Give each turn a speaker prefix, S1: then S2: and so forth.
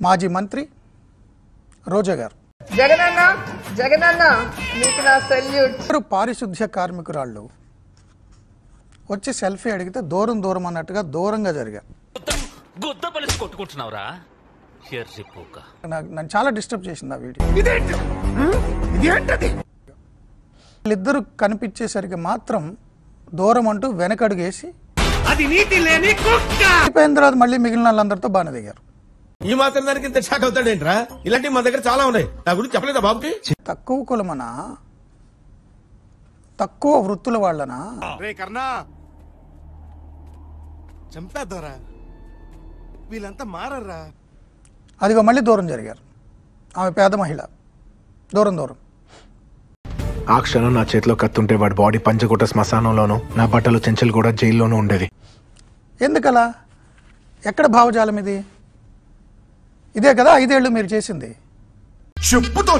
S1: మాజీ మంత్రి రోజా గారు.
S2: జగనన్న మీకు నా సెల్యూట్.
S1: పారిశుద్ధ్య కార్మికురాళ్ళు వచ్చి సెల్ఫీ అడిగితే దూరం అన్నట్టుగా దూరంగా జరిగారు. నన్ను చాలా డిస్టర్బ్ చేసింది ఆ వీడియో. వీళ్ళిద్దరు కనిపించేసరికి మాత్రం దూరం అంటూ వెనకడుగేసి అయిపోయిన తర్వాత మళ్ళీ మిగిలిన వాళ్ళందరితో బాగానే దిగారు.
S3: ఈ మాత్రం దానికి ఇంత షాక్ అవుతాడేంట్రా? ఇలాంటివి మా దగ్గర చాలా ఉన్నాయి. నా గురించి చెప్పలేదా బాబుకి?
S1: తక్కువ కులమనా, తక్కువ వృత్తుల వాళ్ళనా?
S4: చంపేద్దారా, వీళ్ళంతా మారరా.
S1: అదిగో మళ్ళీ దూరం జరిగారు. ఆమె పేద మహిళ. దూరం
S5: ఆ క్షణం నా చేతిలో కత్తుంటే వాడి బాడీ పంచగుట్ట శ్మశానంలోనూ, నా బట్టలు చెంచలు కూడా జైల్లోనూ ఉండేది.
S1: ఎందుకలా? ఎక్కడ భావజాలం ఇది? ఇదే కదా 5 ఏళ్ళు మీరు చేసింది.
S4: చెప్పుతో